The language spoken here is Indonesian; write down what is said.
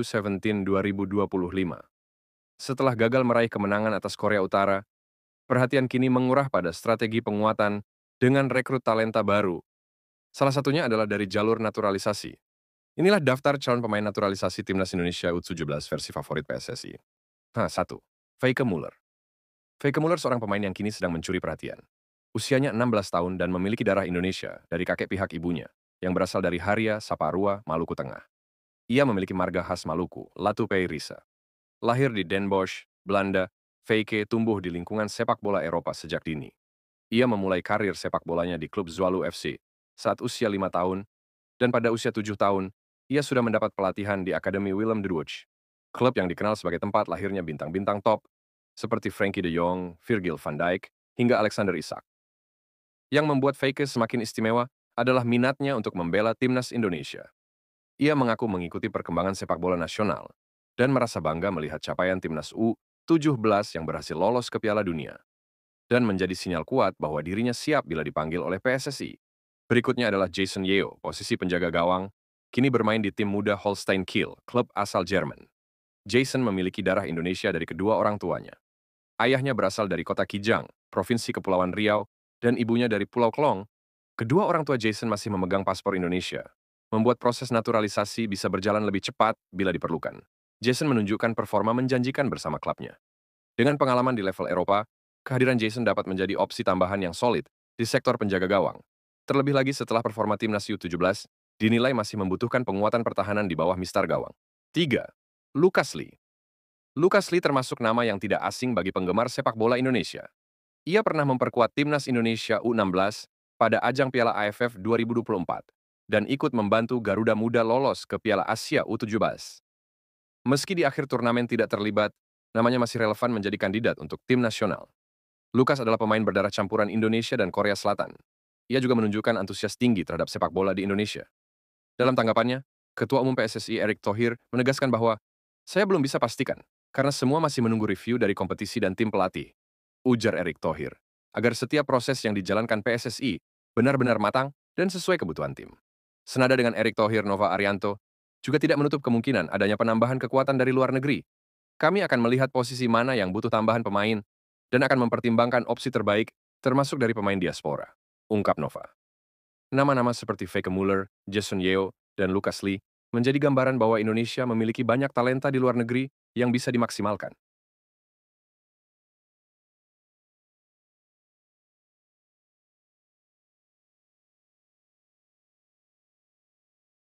U17 2025. Setelah gagal meraih kemenangan atas Korea Utara, perhatian kini menguras pada strategi penguatan dengan rekrut talenta baru. Salah satunya adalah dari jalur naturalisasi. Inilah daftar calon pemain naturalisasi Timnas Indonesia U17 versi favorit PSSI. 1. Feike Muller. Feike Muller seorang pemain yang kini sedang mencuri perhatian. Usianya 16 tahun dan memiliki darah Indonesia dari kakek pihak ibunya, yang berasal dari Haria, Saparua, Maluku Tengah. Ia memiliki marga khas Maluku, Latu Peirisa. Lahir di Den Bosch, Belanda, Feike tumbuh di lingkungan sepak bola Eropa sejak dini. Ia memulai karir sepak bolanya di klub Zwalu FC saat usia 5 tahun, dan pada usia 7 tahun, ia sudah mendapat pelatihan di Akademi Willem de Rouge, klub yang dikenal sebagai tempat lahirnya bintang-bintang top seperti Frankie de Jong, Virgil van Dijk, hingga Alexander Isak. Yang membuat Feike semakin istimewa adalah minatnya untuk membela timnas Indonesia. Ia mengaku mengikuti perkembangan sepak bola nasional dan merasa bangga melihat capaian timnas U17 yang berhasil lolos ke Piala Dunia dan menjadi sinyal kuat bahwa dirinya siap bila dipanggil oleh PSSI. Berikutnya adalah Jason Yeo, posisi penjaga gawang, kini bermain di tim muda Holstein Kiel, klub asal Jerman. Jason memiliki darah Indonesia dari kedua orang tuanya. Ayahnya berasal dari kota Kijang, Provinsi Kepulauan Riau, dan ibunya dari Pulau Klong. Kedua orang tua Jason masih memegang paspor Indonesia, membuat proses naturalisasi bisa berjalan lebih cepat bila diperlukan. Jason menunjukkan performa menjanjikan bersama klubnya. Dengan pengalaman di level Eropa, kehadiran Jason dapat menjadi opsi tambahan yang solid di sektor penjaga gawang. Terlebih lagi setelah performa timnas U17, dinilai masih membutuhkan penguatan pertahanan di bawah mistar gawang. 3. Lucas Lee. Lucas Lee termasuk nama yang tidak asing bagi penggemar sepak bola Indonesia. Ia pernah memperkuat timnas Indonesia U16 pada ajang Piala AFF 2024 dan ikut membantu Garuda Muda lolos ke Piala Asia U17. Meski di akhir turnamen tidak terlibat, namanya masih relevan menjadi kandidat untuk tim nasional. Lucas adalah pemain berdarah campuran Indonesia dan Korea Selatan. Ia juga menunjukkan antusias tinggi terhadap sepak bola di Indonesia. Dalam tanggapannya, Ketua Umum PSSI Erick Thohir menegaskan bahwa saya belum bisa pastikan karena semua masih menunggu review dari kompetisi dan tim pelatih. Ujar Erick Thohir, agar setiap proses yang dijalankan PSSI benar-benar matang dan sesuai kebutuhan tim. Senada dengan Erick Thohir, Nova Arianto juga tidak menutup kemungkinan adanya penambahan kekuatan dari luar negeri. Kami akan melihat posisi mana yang butuh tambahan pemain dan akan mempertimbangkan opsi terbaik termasuk dari pemain diaspora, ungkap Nova. Nama-nama seperti Feike Muller, Jason Yeo, dan Lucas Lee menjadi gambaran bahwa Indonesia memiliki banyak talenta di luar negeri yang bisa dimaksimalkan.